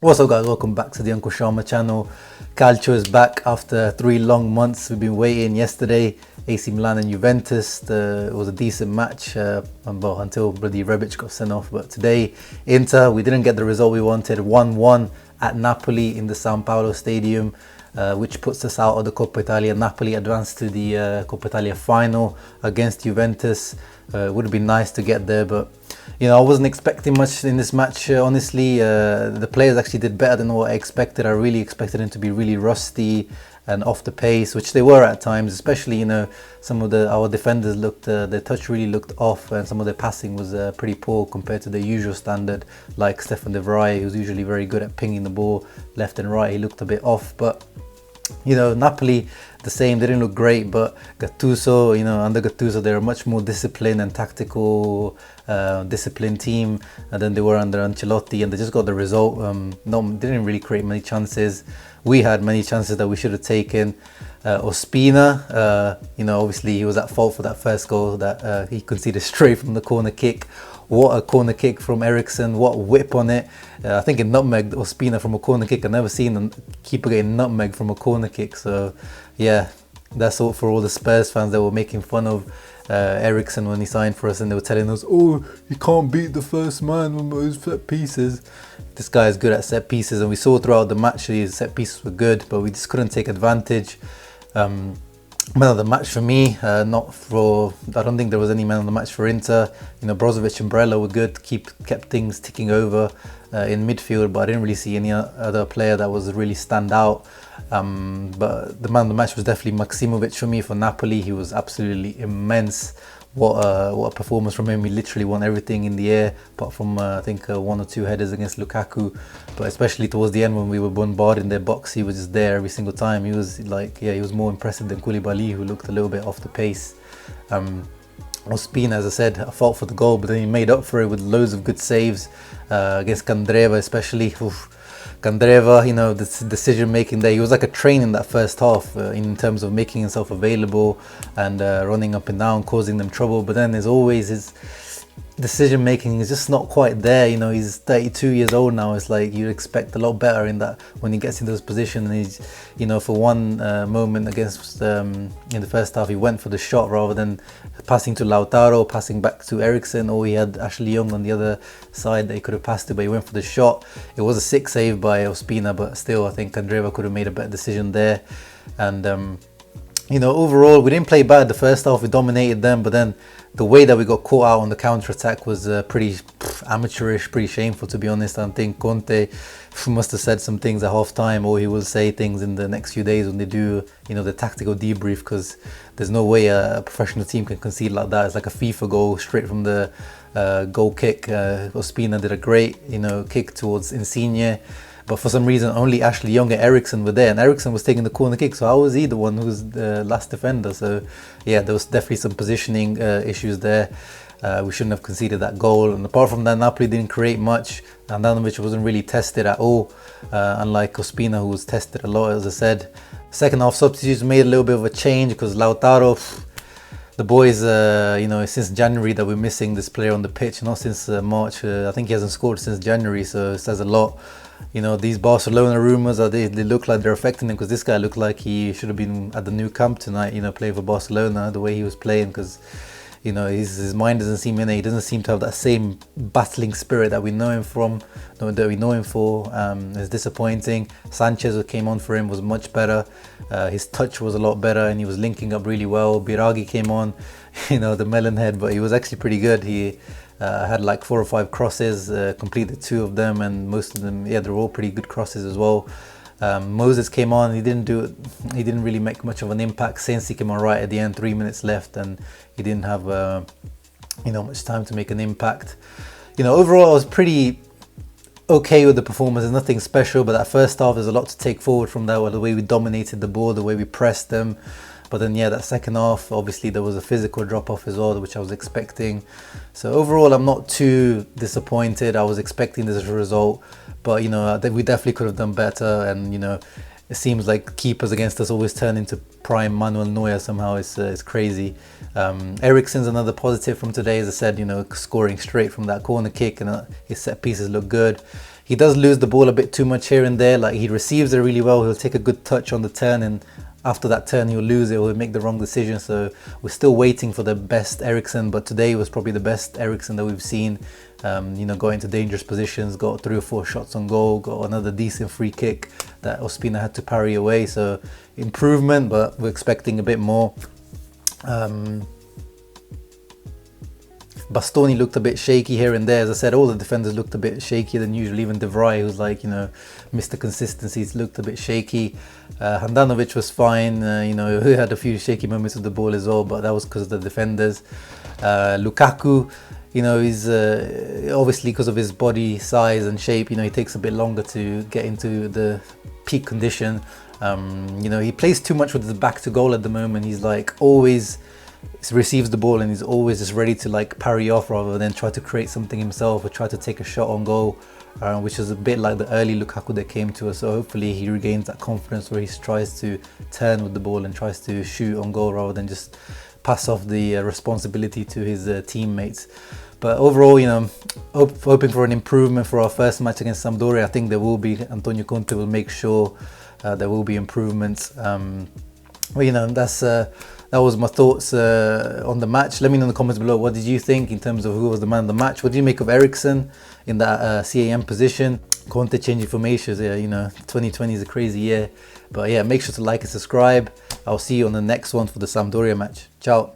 What's up guys, welcome back to the Uncle Sharma channel. Calcio is back after 3 long months. We've been waiting. Yesterday, AC Milan and Juventus. It was a decent match until bloody Rebic got sent off. But today, Inter, we didn't get the result we wanted. 1-1 at Napoli in the San Paolo Stadium, which puts us out of the Coppa Italia. Napoli advanced to the Coppa Italia final against Juventus. It would have been nice to get there, but I wasn't expecting much in this match. Honestly, the players actually did better than what I expected. I really expected them to be really rusty and off the pace, which they were at times. Especially, some of our defenders looked, their touch really looked off, and some of their passing was pretty poor compared to their usual standard. Like Stefan de Vrij, who's usually very good at pinging the ball left and right, he looked a bit off, but. Napoli, the same, they didn't look great, but Gattuso, under Gattuso, they're a much more disciplined and tactical, disciplined team than they were under Ancelotti, and they just got the result. They didn't really create many chances. We had many chances that we should have taken. Ospina, obviously he was at fault for that first goal that he conceded straight from the corner kick. What a corner kick from Eriksen, what whip on it. I think it nutmegged Ospina from a corner kick. I've never seen a keeper getting nutmegged from a corner kick. So yeah, that's all for all the Spurs fans that were making fun of Eriksen when he signed for us, and they were telling us, oh, you can't beat the first man with those set pieces. This guy is good at set pieces, and we saw throughout the match his set pieces were good, but we just couldn't take advantage. Man of the match for me, I don't think there was any man of the match for Inter. Brozovic and Barella were good, kept things ticking over in midfield, but I didn't really see any other player that was really stand out. But the man of the match was definitely Maksimovic for me for Napoli. He was absolutely immense. What a performance from him. He literally won everything in the air, apart from I think 1 or 2 headers against Lukaku. But especially towards the end when we were bombarding their box, he was just there every single time. He was he was more impressive than Koulibaly, who looked a little bit off the pace. Ospina, as I said, a fault for the goal, but then he made up for it with loads of good saves against Candreva especially. Candreva, the decision making there, he was like a train in that first half in terms of making himself available and running up and down, causing them trouble. But then there's always his decision making is just not quite there. He's 32 years old now. It's like you'd expect a lot better in that when he gets into this position. And he's, for one moment against in the first half, he went for the shot rather than passing to Lautaro, passing back to Eriksen, or he had Ashley Young on the other side that he could have passed to, but he went for the shot. It was a sick save by Ospina, but still I think Candreva could have made a better decision there. And overall, we didn't play bad the first half. We dominated them, but then the way that we got caught out on the counter-attack was pretty amateurish, pretty shameful, to be honest. I think Conte must have said some things at half-time, or he will say things in the next few days when they do, the tactical debrief, because there's no way a professional team can concede like that. It's like a FIFA goal straight from the goal kick. Ospina did a great, kick towards Insigne. But for some reason, only Ashley Young and Eriksen were there, and Eriksen was taking the corner kick. So how was he the one who was the last defender? So yeah, there was definitely some positioning issues there. We shouldn't have conceded that goal. And apart from that, Napoli didn't create much. Andanovic wasn't really tested at all, unlike Ospina, who was tested a lot, as I said. Second half substitutes made a little bit of a change because Lautaro, the boys, since January that we're missing this player on the pitch, not since March. I think he hasn't scored since January, so it says a lot. These Barcelona rumours, they look like they're affecting him, because this guy looked like he should have been at the new camp tonight, playing for Barcelona, the way he was playing, because, his mind doesn't seem in it. He doesn't seem to have that same battling spirit that we know him from, that we know him for. It's disappointing. Sanchez, who came on for him, was much better. His touch was a lot better, and he was linking up really well. Biragi came on, the melon head, but he was actually pretty good. He had like 4 or 5 crosses, completed 2 of them, and most of them, they were all pretty good crosses as well. Moses came on. He didn't really make much of an impact. Sensi came on right at the end, 3 minutes left, and he didn't have much time to make an impact. Overall I was pretty okay with the performance. There's nothing special, but that first half, there's a lot to take forward from that, the way we dominated the ball, the way we pressed them. But then, that second half, obviously there was a physical drop-off as well, which I was expecting. So overall, I'm not too disappointed. I was expecting this result, but we definitely could have done better. And it seems like keepers against us always turn into prime Manuel Neuer somehow. It's crazy. Eriksen's another positive from today, as I said, scoring straight from that corner kick, and his set pieces look good. He does lose the ball a bit too much here and there. Like, he receives it really well. He'll take a good touch on the turn, and after that turn he'll lose it or he'll make the wrong decision. So we're still waiting for the best Eriksen, but today was probably the best Eriksen that we've seen. Going into dangerous positions, got 3 or 4 shots on goal, got another decent free kick that Ospina had to parry away. So improvement, but we're expecting a bit more. Bastoni looked a bit shaky here and there. As I said, all the defenders looked a bit shakier than usual. Even De Vrij, who's like, Mr. Consistencies, looked a bit shaky. Handanovic was fine. He had a few shaky moments with the ball as well, but that was because of the defenders. Lukaku, he's obviously, because of his body size and shape, he takes a bit longer to get into the peak condition. He plays too much with his back to goal at the moment. He's like always receives the ball and he's always just ready to like parry off rather than try to create something himself or try to take a shot on goal, which is a bit like the early Lukaku that came to us. So hopefully he regains that confidence where he tries to turn with the ball and tries to shoot on goal rather than just pass off the responsibility to his teammates. But overall, hoping for an improvement for our first match against Sampdoria. I think there will be. Antonio Conte will make sure there will be improvements. That was my thoughts on the match. Let me know in the comments below, what did you think in terms of who was the man of the match? What do you make of Eriksen in that CAM position? Conte changing formations. 2020 is a crazy year. But yeah, make sure to like and subscribe. I'll see you on the next one for the Sampdoria match. Ciao.